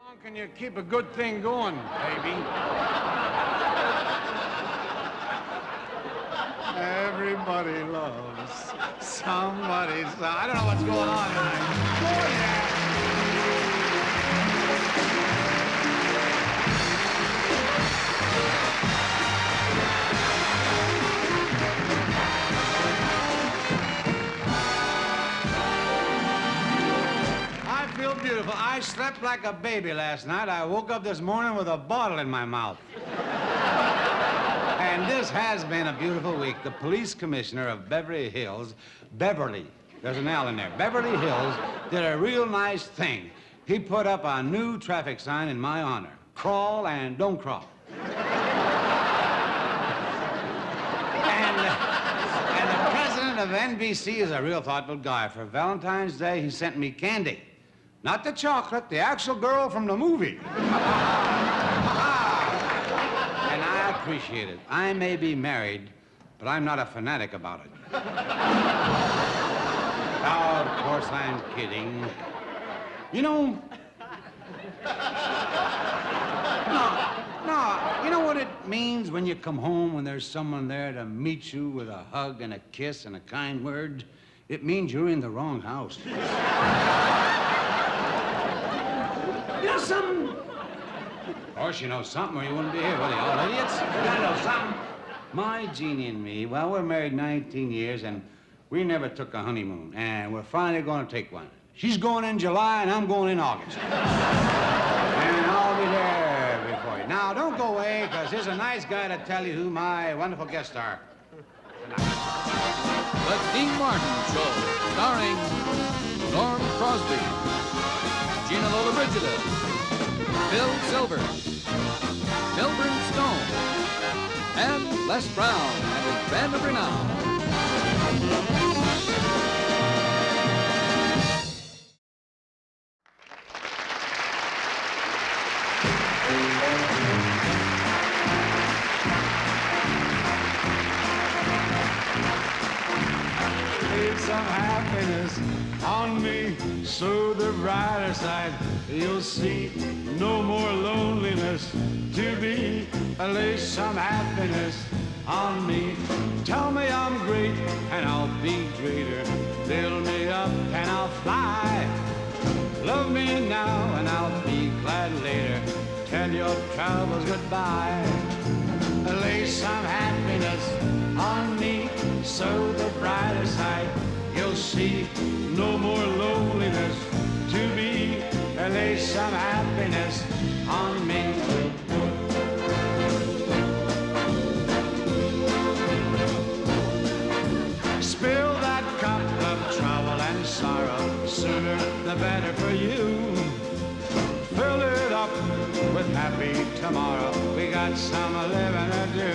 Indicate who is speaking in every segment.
Speaker 1: long can you keep a good thing going, baby? Everybody loves somebody. I don't know what's going on tonight. Oh, yeah. Beautiful. I slept like a baby last night. I woke up this morning with a bottle in my mouth. And this has been a beautiful week. The police commissioner of Beverly Hills, Beverly, there's an L in there, Beverly Hills, did a real nice thing. He put up a new traffic sign in my honor. Crawl and don't crawl. And the president of NBC is a real thoughtful guy. For Valentine's Day, he sent me candy. Not the chocolate, the actual girl from the movie. And I appreciate it. I may be married, but I'm not a fanatic about it. Oh, of course I'm kidding. You know... No, you know what it means when you come home when there's someone there to meet you with a hug and a kiss and a kind word? It means you're in the wrong house. You know something? Of course you know something or you wouldn't be here, would you? All idiots. You gotta know something. My Jeannie and me, well, we're married 19 years and we never took a honeymoon. And we're finally going to take one. She's going in July and I'm going in August. And I'll be there before you. Now, don't go away, because here's a nice guy to tell you who my wonderful guests are.
Speaker 2: The Dean Martin Show, starring Norm Crosby, Gina Lollobrigida, Bill Silver, Milburn Stone, and Les Brown and his band of renown.
Speaker 1: Some happiness on me, so the brighter side you'll see. No more loneliness to be. Lay some happiness on me. Tell me I'm great and I'll be greater. Build me up and I'll fly. Love me now and I'll be glad later. Tell your troubles goodbye. Lay some happiness on me, so the brighter side you'll see. No more loneliness to be. Lay some happiness on me. Spill that cup of trouble and sorrow, sooner the better for you. Fill it up with happy tomorrow. We got some living to do.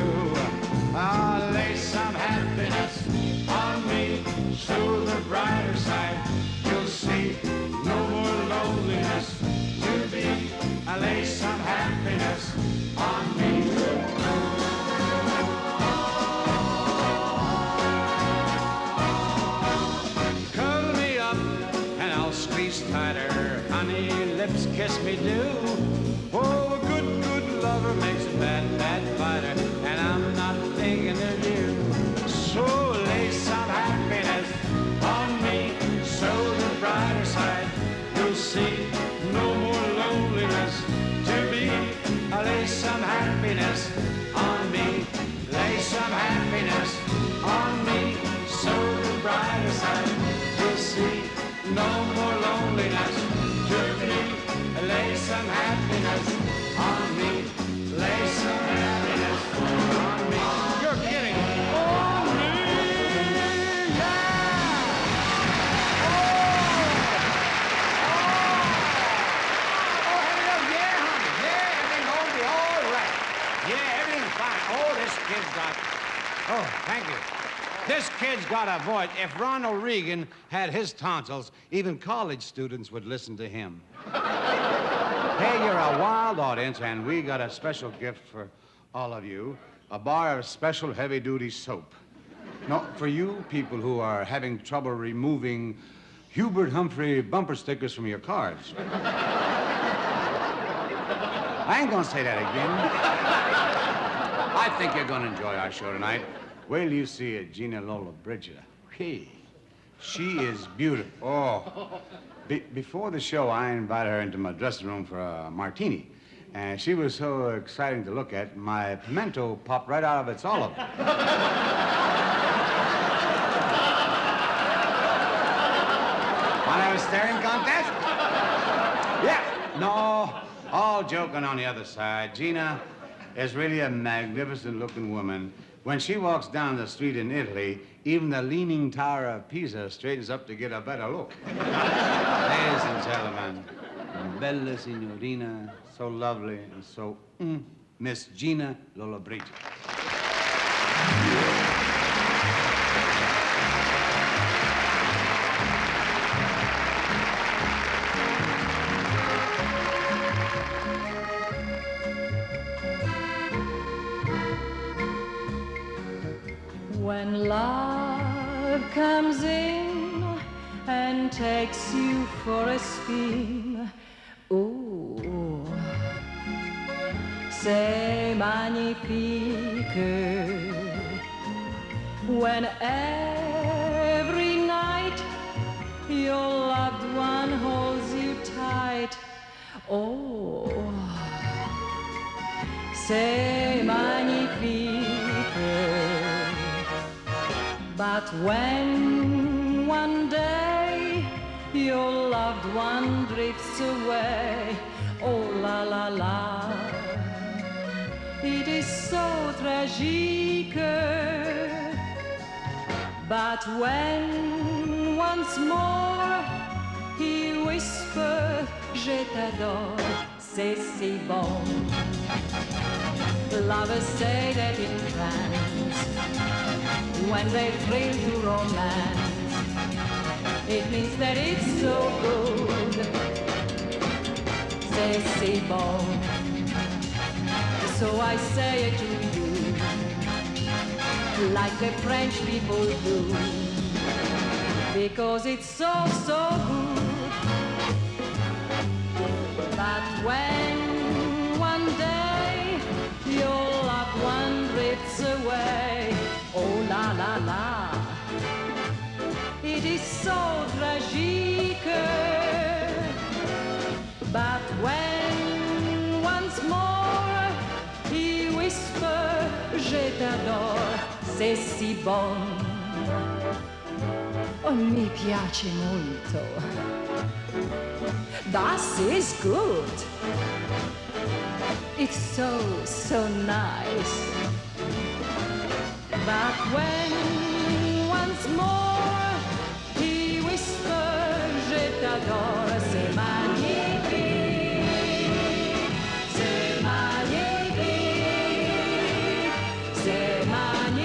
Speaker 1: I'll lay some happiness on me, so the brighter side you'll see. No more loneliness to be. I'll lay some happiness on me. Curl me up and I'll squeeze tighter. Honey, lips kiss me do. Oh, a good, good lover makes a bad, bad fighter. And I'm not thinking of you. So lay some happiness on me, so the brighter side you'll see. No more loneliness to be. Lay some happiness on me. Lay some happiness on me, so the brighter side you'll see. No more loneliness to be. Lay some happiness on me. Lay some happiness on me. You're kidding. On me, yeah! Oh, honey, yeah, honey. Yeah, everything's going to be all right. Yeah, everything's fine. Oh, this kid's got... Oh, thank you. This kid's got a voice. If Ronald Reagan had his tonsils, even college students would listen to him. Hey, you're a wild audience, and we got a special gift for all of you. A bar of special heavy-duty soap. No, for you people who are having trouble removing Hubert Humphrey bumper stickers from your cars. I ain't gonna say that again. I think you're gonna enjoy our show tonight. Wait till you see it, Gina Lollobrigida. Hey, she is beautiful. Oh. Before the show, I invited her into my dressing room for a martini. And she was so exciting to look at, my pimento popped right out of its olive. Want to have a staring contest? Yeah. No, all joking on the other side. Gina is really a magnificent-looking woman. When she walks down the street in Italy, even the Leaning Tower of Pisa straightens up to get a better look. Ladies and gentlemen, bella signorina, so lovely and so Miss Gina Lollobrigida.
Speaker 3: When love comes in and takes you for a spin, oh, c'est magnifique. When every night your loved one holds you tight, oh, c'est magnifique. But when one day your loved one drifts away, oh la la la, it is so tragique. But when once more he whispers, je t'adore, c'est si bon. Lovers say that in France, when they thrill to romance, it means that it's so good. C'est si bon. So I say it to you, like the French people do, because it's so, so good. But when one day your loved one drifts away, oh la la la, it is so tragique. But when once more he whispers, je t'adore, c'est si bon. Oh, mi piace molto. Das is good. It's so, so nice. But when once more he whispers, je t'adore, c'est magnifique, c'est magnifique, c'est magnifique.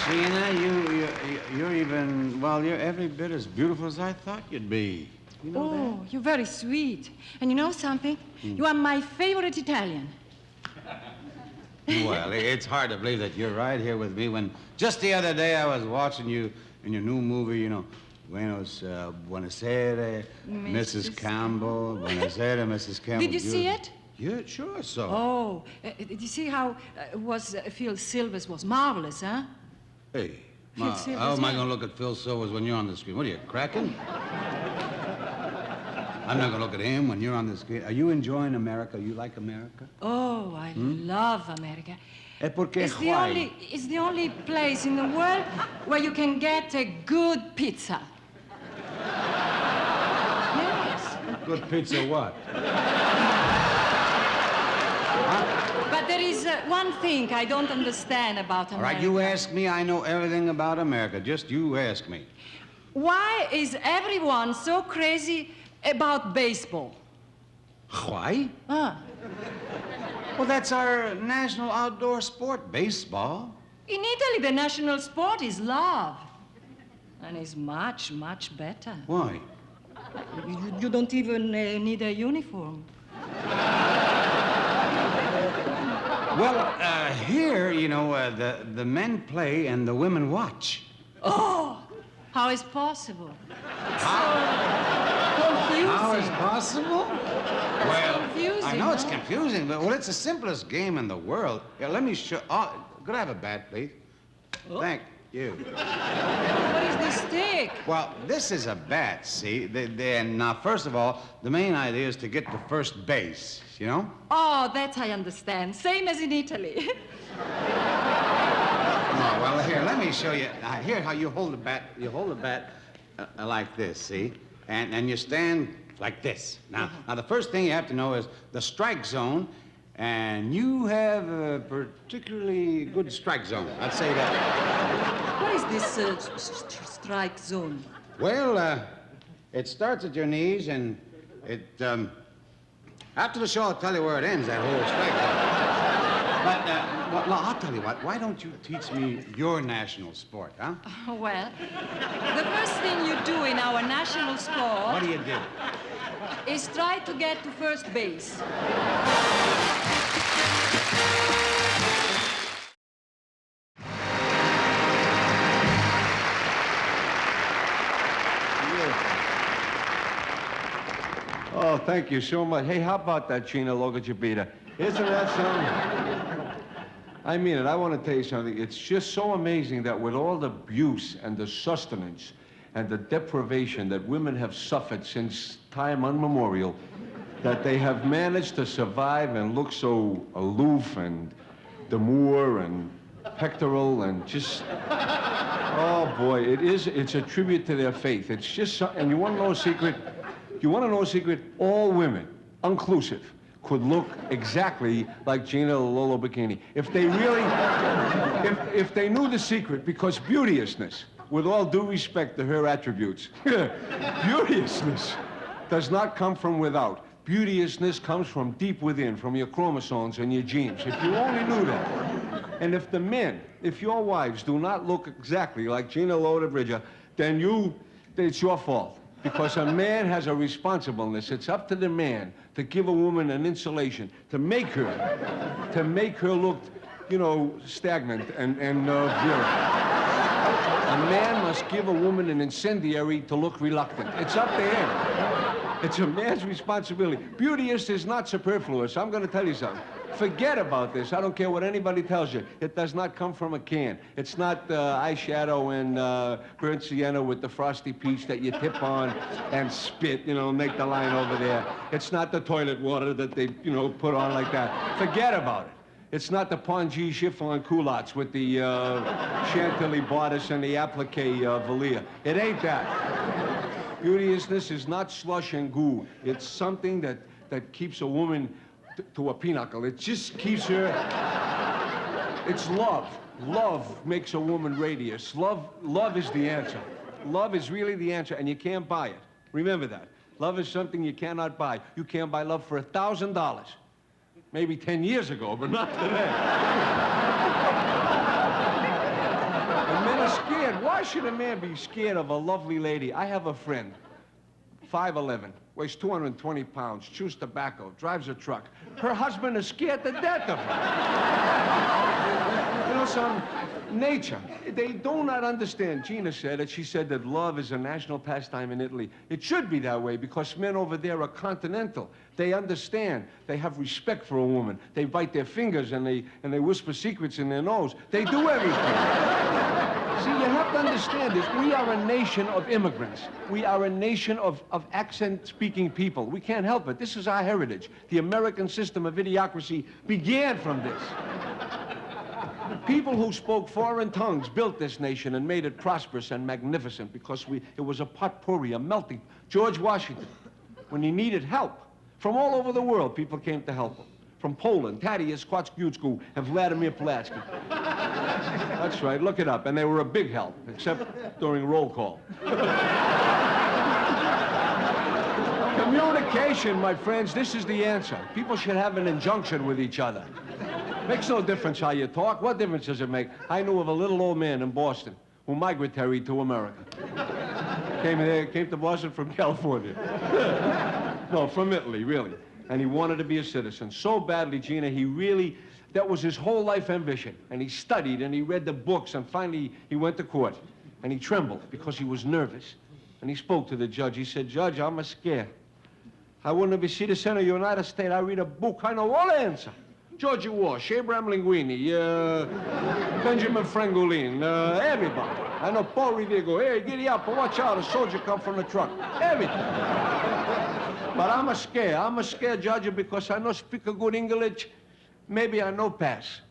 Speaker 1: Gina, you're even, well, you're every bit as beautiful as I thought you'd be. You know
Speaker 3: Oh, you're very sweet. And you know something? You are my favorite Italian.
Speaker 1: that? Well, it's hard to believe that you're right here with me when just the other day I was watching you in your new movie, you know, Buonasera, Mrs. Campbell, Buonasera, Mrs. Campbell.
Speaker 3: Did you see it?
Speaker 1: Yeah, sure I saw.
Speaker 3: Oh, did you see how Phil Silvers was marvelous, huh?
Speaker 1: Hey,
Speaker 3: Phil
Speaker 1: Ma,
Speaker 3: Silvers,
Speaker 1: how am I
Speaker 3: yeah.
Speaker 1: going to look at Phil Silvers when you're on the screen? What are you, cracking? I'm not going to look at him when you're on the screen. Are you enjoying America? You like America?
Speaker 3: Oh, I love America.
Speaker 1: Porque
Speaker 3: It's the only place in the world where you can get a good pizza. Yes.
Speaker 1: Good pizza what?
Speaker 3: But there is one thing I don't understand about America.
Speaker 1: All right, you ask me. I know everything about America. Just you ask me.
Speaker 3: Why is everyone so crazy about baseball?
Speaker 1: Why?
Speaker 3: Huh?
Speaker 1: Well, that's our national outdoor sport, baseball.
Speaker 3: In Italy, the national sport is love. And is much, much better.
Speaker 1: Why?
Speaker 3: You don't even need a uniform.
Speaker 1: Well, here, you know, the men play and the women watch.
Speaker 3: Oh, how is possible?
Speaker 1: How is possible? Well,
Speaker 3: confusing,
Speaker 1: I know it's
Speaker 3: huh?
Speaker 1: confusing, but well, it's the simplest game in the world. Yeah, let me show. Oh, could I have a bat, please?
Speaker 3: Oh.
Speaker 1: Thank you.
Speaker 3: What is this stick?
Speaker 1: Well, this is a bat, see? And now, first of all, the main idea is to get to first base, you know?
Speaker 3: Oh, that I understand. Same as in Italy.
Speaker 1: Oh, well, here, let me show you. Here, how you hold the bat. You hold the bat like this, see? And you stand like this. Now, the first thing you have to know is the strike zone, and you have a particularly good strike zone. I'd say that.
Speaker 3: What is this strike zone?
Speaker 1: Well, it starts at your knees, and it, after the show, I'll tell you where it ends, that whole strike zone. But, well, I'll tell you what, why don't you teach me your national sport, huh?
Speaker 3: Well, the first thing you do in our national sport...
Speaker 1: What do you do?
Speaker 3: ...is try to get to first base.
Speaker 4: Oh, thank you so much. Hey, how about that, Gina Lollobrigida? Isn't that something? I mean it. I want to tell you something. It's just so amazing that with all the abuse and the sustenance and the deprivation that women have suffered since time immemorial, that they have managed to survive and look so aloof and demure and pectoral and just... Oh, boy, it's a tribute to their faith. It's just so... And you want to know a secret? You want to know a secret? All women, inclusive, could look exactly like Gina Lollobrigida if they really, if they knew the secret, because beauteousness, with all due respect to her attributes, beauteousness does not come from without. Beauteousness comes from deep within, from your chromosomes and your genes. If you only knew that. And if the men, if your wives do not look exactly like Gina Lollobrigida, then it's your fault. Because a man has a responsibility. It's up to the man to give a woman an insulation, to make her look, you know, stagnant and virile. A man must give a woman an incendiary to look reluctant. It's up to him. It's a man's responsibility. Beauteous is not superfluous. I'm going to tell you something. Forget about this. I don't care what anybody tells you. It does not come from a can. It's not eyeshadow and burnt sienna with the frosty peach that you tip on and spit, you know, make the line over there. It's not the toilet water that they, you know, put on like that. Forget about it. It's not the pongee chiffon culottes with the chantilly bodice and the applique velour. It ain't that. Beauteousness is not slush and goo. It's something that keeps a woman to a pinnacle. It just keeps her... It's love. Love makes a woman radius. Love is the answer. Love is really the answer, and you can't buy it. Remember that. Love is something you cannot buy. You can't buy love for $1,000. Maybe 10 years ago, but not today. And men are scared. Why should a man be scared of a lovely lady? I have a friend, 5'11", weighs 220 pounds, chews tobacco, drives a truck. Her husband is scared to death of her. You know, some nature. They do not understand. Gina said it. She said that love is a national pastime in Italy. It should be that way because men over there are continental. They understand. They have respect for a woman. They bite their fingers and they whisper secrets in their nose. They do everything. See, you have to understand this. We are a nation of immigrants. We are a nation of accent-speaking people. We can't help it. This is our heritage. The American system of idiocracy began from this. People who spoke foreign tongues built this nation and made it prosperous and magnificent because it was a potpourri, a melting. George Washington, when he needed help, from all over the world, people came to help him. From Poland, Tadeusz Kościuszko and Vladimir Pulaski. That's right, look it up. And they were a big help, except during roll call. Communication, my friends, this is the answer. People should have an injunction with each other. Makes no difference how you talk. What difference does it make? I knew of a little old man in Boston who migrated to America. Came to Boston from California. No, from Italy, really. And he wanted to be a citizen so badly, Gina, that was his whole life ambition. And he studied and he read the books, and finally he went to court. And he trembled because he was nervous. And he spoke to the judge. He said, "Judge, I'm scared. I wouldn't be citizen of the United States. I read a book, I know all the answer. George Walsh, Abraham Linguini, Benjamin Frangolin, everybody. I know Paul Revere go, hey, giddy up, watch out, a soldier come from the truck. Everything. But I'm scared. I'm scared, Judge, because I know speak a good English. Maybe I know pass."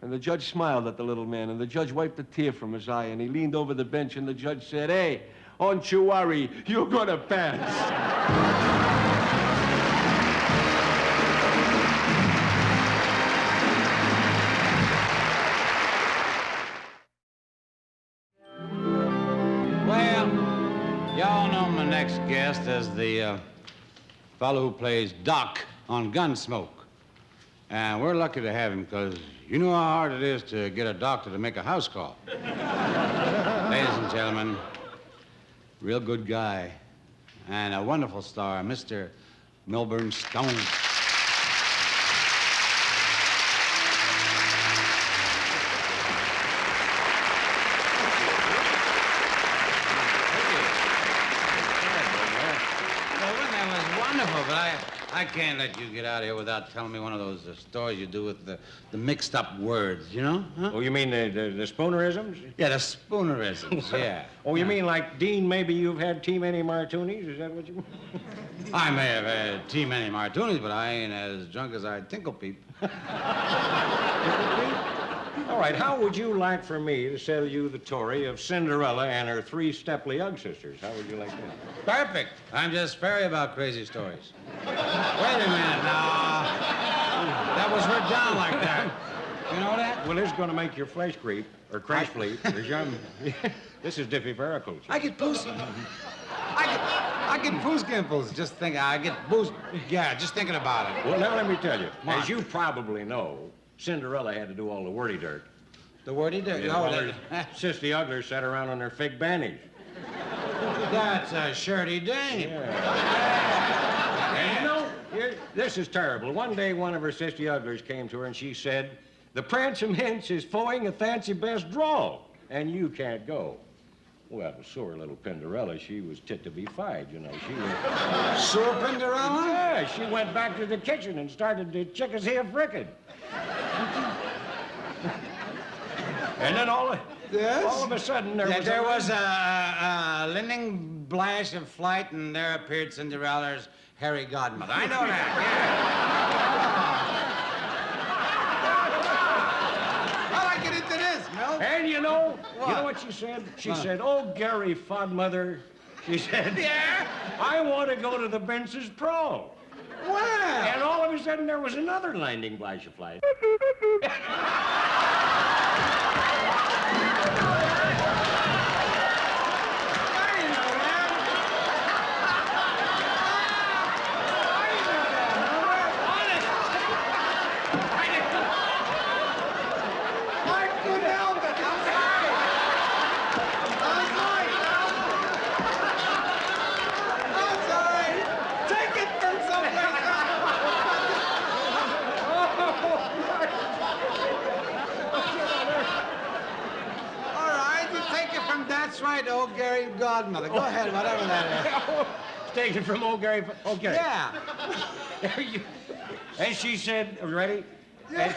Speaker 4: And the judge smiled at the little man, and the judge wiped a tear from his eye, and he leaned over the bench, and the judge said, "Hey, don't you worry, you're gonna pass."
Speaker 1: Y'all know my next guest as the fellow who plays Doc on Gunsmoke. And we're lucky to have him because you know how hard it is to get a doctor to make a house call. Ladies and gentlemen, real good guy and a wonderful star, Mr. Milburn Stone. I can't let you get out of here without telling me one of those stories you do with the mixed-up words, you know? Huh?
Speaker 5: Oh, you mean the Spoonerisms?
Speaker 1: Yeah, the Spoonerisms, yeah.
Speaker 5: Oh, you mean like, Dean, maybe you've had too many martinis? Is that what you mean?
Speaker 1: I may have had too many martinis, but I ain't as drunk as I tinkle people.
Speaker 5: All right, how would you like for me to tell you the story of Cinderella and her 3 Stepley Ugg sisters? How would you like that?
Speaker 1: Perfect. I'm just fairy about crazy stories. Wait a minute now. That was written down like that. You know that?
Speaker 5: Well, this is going to make your flesh creep, or crash fleep. This is diffy-varicose.
Speaker 1: I get poos. I get poos just thinking. I get booze. Yeah, just thinking about it.
Speaker 5: Well, now let me tell you.
Speaker 1: What?
Speaker 5: As you probably know, Cinderella had to do all the wordy dirt.
Speaker 1: The wordy dirt?
Speaker 5: Yeah, while her Sissy Ugglers sat around on their fig bannies.
Speaker 1: That's a shirty dame.
Speaker 5: Yeah. And you know, this is terrible. One day, one of her Sissy Ugglers came to her and she said, "The Prancing Hinch is foing a fancy best drawl, and you can't go." Well, sore little Pinderella, she was tit to be fied, you know. She was...
Speaker 1: Sore Pinderella?
Speaker 5: Yeah, she went back to the kitchen and started the chicken's hair frickin'. And then all of a sudden,
Speaker 1: there was a lending blash of flight, and there appeared Cinderella's hairy godmother. I know that, yeah. How do I get into this, Mel?
Speaker 5: And you know what she said? She said, "Oh, Gary Fodmother," she said, "Yeah, I want to go to the Bence's Pro."
Speaker 1: Wow.
Speaker 5: And all of a sudden, there was another landing flash of flight.
Speaker 1: That's right, old Gary Godmother. Go ahead, whatever that is.
Speaker 5: Taken from old Gary. Okay.
Speaker 1: Yeah.
Speaker 5: And she said, ready? And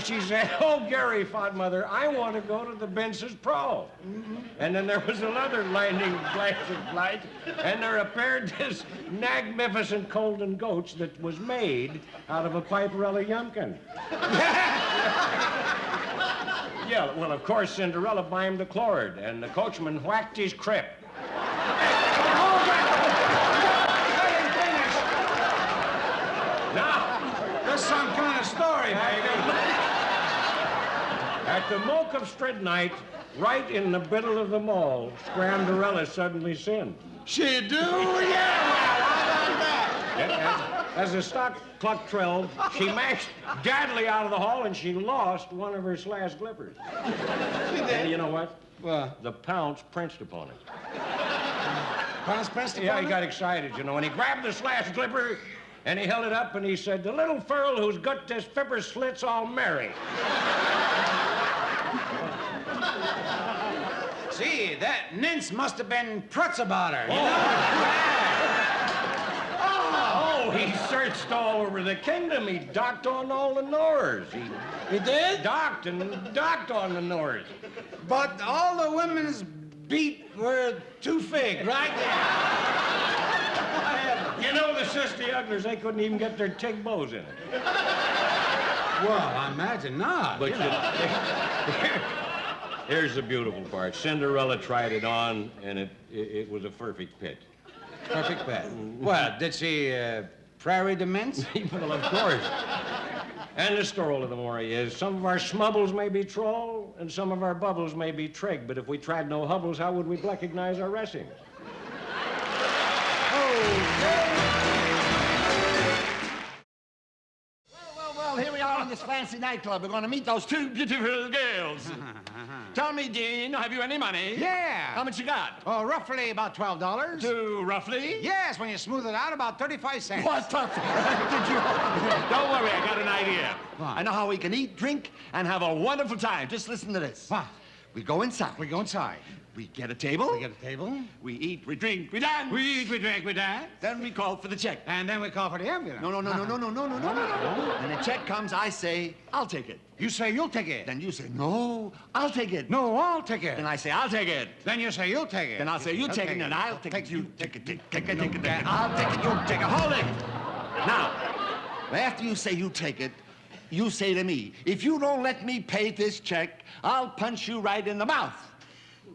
Speaker 5: she said, "Oh, Gary Fodmother, I want to go to the Bence's Pro." Mm-hmm. And then there was another landing flash of flight, and there appeared this magnificent Colden Goats that was made out of a Piperella Yumpkin. Yeah, well, of course, Cinderella bimed the chlorid, and the coachman whacked his crip. Now,
Speaker 1: there's some kind of story, baby.
Speaker 5: At the moke of Stridnight, right in the middle of the mall, Scramderella suddenly sinned.
Speaker 1: She do? Yeah, well, how about that?
Speaker 5: As the stock clock 12, she mashed Gadley out of the hall, and she lost one of her slash clippers. And you know what?
Speaker 6: What?
Speaker 5: The pounce pressed upon it.
Speaker 6: Pounce pressed upon
Speaker 5: Yeah,
Speaker 6: it?
Speaker 5: he got excited, you know, and he grabbed the slash clipper, and he held it up, and he said, "The little furl who's got this fipper slits, I'll marry."
Speaker 6: Gee, that Nance must have been prutz about her.
Speaker 5: Oh, he searched all over the kingdom. He docked on all the Norrs.
Speaker 6: He did?
Speaker 5: Docked on the Norrs.
Speaker 6: But all the women's beat were too fig, right?
Speaker 5: You know, the Sister Uglers, they couldn't even get their tig bows in it.
Speaker 6: Well, I imagine not.
Speaker 5: But here's the beautiful part. Cinderella tried it on, and it was a perfect pit.
Speaker 6: Perfect bet. What, did she prairie the mince?
Speaker 5: Well, of course. And the story of the story is, some of our smubbles may be troll, and some of our bubbles may be trig, but if we tried no hubbles, how would we recognize our ressings?
Speaker 7: Well, here we are in this fancy nightclub. We're going to meet those two beautiful girls. Tell me, Dean, have you any money?
Speaker 6: Yeah.
Speaker 7: How much you got?
Speaker 6: Oh, roughly about $12.
Speaker 7: Two, roughly?
Speaker 6: Yes, when you smooth it out, about 35 cents.
Speaker 7: What the? Did you? Don't worry, I got an idea.
Speaker 6: What?
Speaker 7: I know how we can eat, drink, and have a wonderful time. Just listen to this.
Speaker 6: What?
Speaker 7: We go inside.
Speaker 6: We go inside.
Speaker 7: We get a table.
Speaker 6: We get a table.
Speaker 7: We eat, we drink, we dance.
Speaker 6: We eat, we drink, we dance.
Speaker 7: Then we call for the check.
Speaker 6: And then we call for the ambulance.
Speaker 7: No. When a check comes, I say, I'll take it.
Speaker 6: You say you'll take it.
Speaker 7: Then you say, no, I'll take it.
Speaker 6: No, I'll take it.
Speaker 7: Then I say, I'll take it.
Speaker 6: Then you say you'll take it.
Speaker 7: Then I'll say, you
Speaker 6: I'll
Speaker 7: take it, and I'll take it. You take it, take it. I'll take it, you take it. Hold it. Now, after you say you take it, you say to me, if you don't let me pay this check, I'll punch you right in the mouth.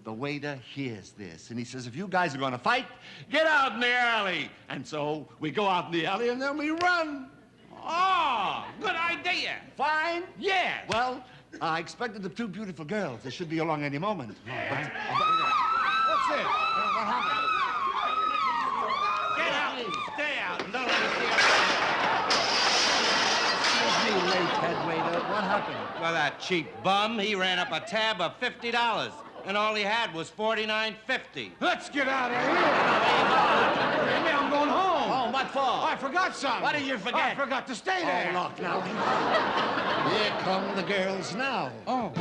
Speaker 7: The waiter hears this, and he says, if you guys are going to fight, get out in the alley. And so we go out in the alley, and then we run.
Speaker 6: Oh, good idea.
Speaker 7: Fine?
Speaker 6: Yes.
Speaker 7: Well, I expected the two beautiful girls. They should be along any moment.
Speaker 6: What's this? What happened? Get out. Stay out. And don't let us see
Speaker 7: Excuse me, late head waiter. What happened?
Speaker 8: Well, that cheap bum, he ran up a tab of $50, and all he had was $49.50.
Speaker 6: Let's get out of here. Hey, I'm going home.
Speaker 7: Oh, what for?
Speaker 6: I forgot something.
Speaker 7: What did you forget?
Speaker 6: I forgot to stay there.
Speaker 7: Oh, look, now. Here come the girls now.
Speaker 6: Oh.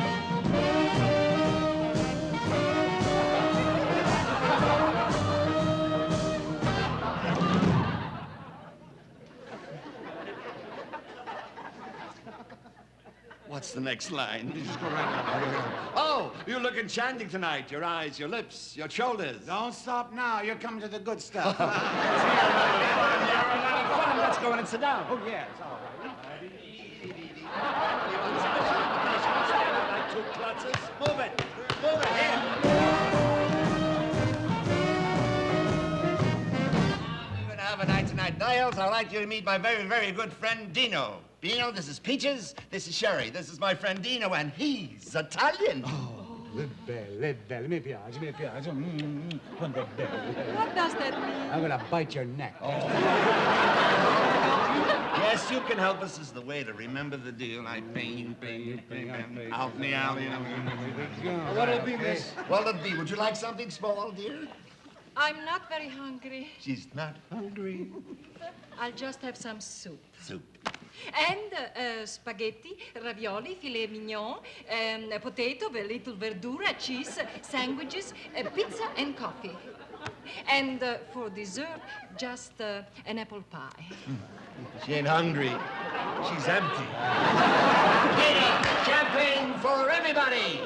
Speaker 7: What's the next line?
Speaker 6: You just go right
Speaker 7: Oh, you look enchanting tonight. Your eyes, your lips, your shoulders.
Speaker 6: Don't stop now. You're coming to the good stuff.
Speaker 7: You're a lot of fun. Let's go in and sit down.
Speaker 6: Oh, yes. All right.
Speaker 7: Like two klutzes. Move it. Move it. Here. We're going to have a night tonight. Niles, I'd like you to meet my very, very good friend, Dino. Dino, this is Peaches. This is Sherry. This is my friend Dino, and he's Italian.
Speaker 6: Libelle, mi piace, mi piace.
Speaker 3: What does that mean?
Speaker 6: I'm gonna bite your neck.
Speaker 7: Yes, you can help us as the waiter. Remember the deal. I pay you, out in the alley.
Speaker 6: What'll it be, miss?
Speaker 7: Well, it'll be, would you like something small, dear?
Speaker 3: I'm not very hungry.
Speaker 7: She's not hungry.
Speaker 3: I'll just have some soup.
Speaker 7: Soup.
Speaker 3: And spaghetti, ravioli, filet mignon, potato, a little verdura, cheese, sandwiches, pizza, and coffee. And for dessert, just an apple pie.
Speaker 7: She ain't hungry. She's empty. Champagne for everybody.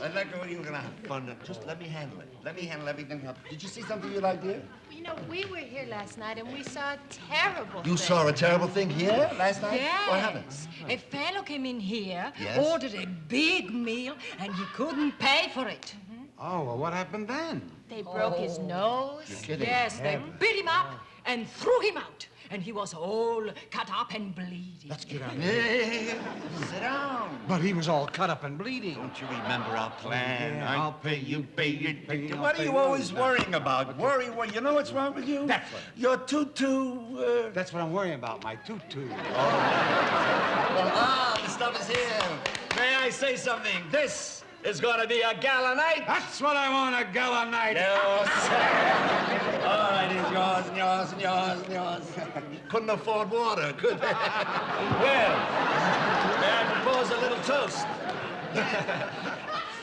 Speaker 7: I'd like to, you're gonna have fun. Just let me handle it. Let me handle everything. Did you see something you liked here?
Speaker 9: You know, we were here last night and we saw a terrible
Speaker 7: You
Speaker 9: thing.
Speaker 7: saw a terrible thing here last night?
Speaker 3: Yes.
Speaker 7: What happened?
Speaker 3: A fellow came in here,
Speaker 7: Yes?
Speaker 3: ordered a big meal, and he couldn't pay for it.
Speaker 6: Oh, well, what happened then?
Speaker 9: They broke his nose.
Speaker 3: Yes, they beat him up and threw him out. And he was all cut up and bleeding.
Speaker 6: Let's get out of
Speaker 7: Hey,
Speaker 6: here.
Speaker 7: hey, hey, hey, sit down.
Speaker 6: But he was all cut up and bleeding.
Speaker 7: Don't you remember our plan?
Speaker 6: Yeah,
Speaker 7: I'll pay you, pay you.
Speaker 6: I'll
Speaker 7: What
Speaker 6: pay
Speaker 7: are you
Speaker 6: you.
Speaker 7: always worrying about? Worry, you know what's wrong with you?
Speaker 6: That's what.
Speaker 7: Your tutu.
Speaker 6: That's what I'm worrying about, my tutu.
Speaker 7: The stuff is here. May I say something? This is going to be a gala night.
Speaker 6: That's what I want, a gala night.
Speaker 7: No, sir. All right, it's yours and yours and yours and yours. Couldn't afford water, could they? Well, may I propose a little toast?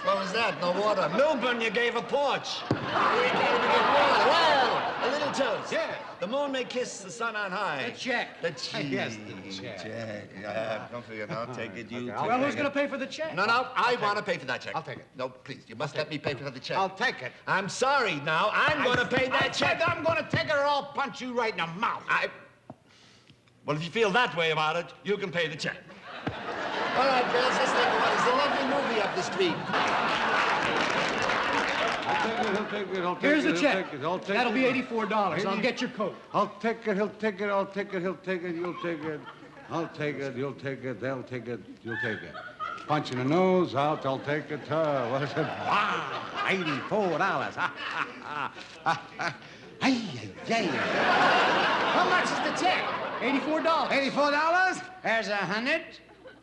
Speaker 7: What was that? No water. Milburn, you gave a porch. We gave a water. Well, a little toast.
Speaker 6: Yeah.
Speaker 7: The moon may kiss the sun on high.
Speaker 6: The check.
Speaker 7: The check.
Speaker 6: Yes, the check.
Speaker 7: Yeah, don't forget. I'll take it. You.
Speaker 6: Well, who's going to pay for the check?
Speaker 7: No, I want to pay for that check.
Speaker 6: I'll take it.
Speaker 7: No, please, you must let me pay for the check.
Speaker 6: I'll take it.
Speaker 7: I'm sorry now. I'm going to pay that check.
Speaker 6: I'm going to take it or I'll punch you right in the mouth.
Speaker 7: Well, if you feel that way about it, you can pay the check. All right, girls, let's think of what is a lovely movie up the street.
Speaker 4: He'll take it, he'll take
Speaker 10: Here's
Speaker 4: it,
Speaker 10: the
Speaker 4: he'll
Speaker 10: check.
Speaker 4: take it, he'll take
Speaker 10: That'll
Speaker 4: it.
Speaker 10: be $84. I'll get your coat.
Speaker 4: I'll take it, he'll take it, I'll take it, he'll take it, you'll take it. I'll take it, you'll take it, they'll take it, you'll take it. Punch in the nose, out, I'll take it. What is it? Wow, $84.
Speaker 10: How much is the check? $84.
Speaker 6: $84? There's 100.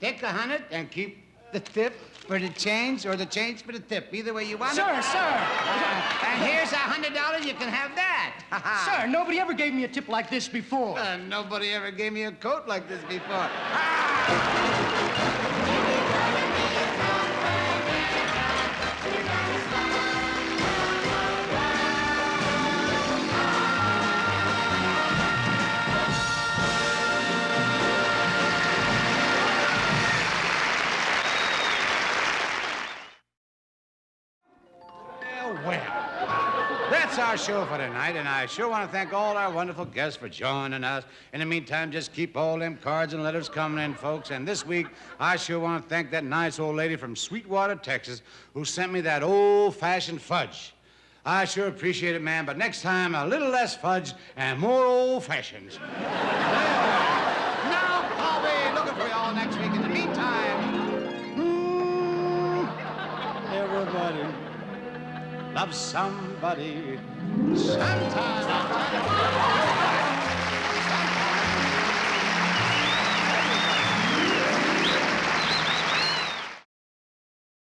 Speaker 6: Take 100 and keep the tip for the change or the change for the tip. Either way you want it.
Speaker 10: Sir.
Speaker 6: And here's $100. You can have that.
Speaker 10: Sir, nobody ever gave me a tip like this before.
Speaker 6: Nobody ever gave me a coat like this before. Well, that's our show for tonight, and I sure want to thank all our wonderful guests for joining us. In the meantime, just keep all them cards and letters coming in, folks. And this week, I sure want to thank that nice old lady from Sweetwater, Texas, who sent me that old-fashioned fudge. I sure appreciate it, man, but next time, a little less fudge and more old-fashions. Now, I'll be looking for you all next week. In the meantime, everybody love somebody sometime.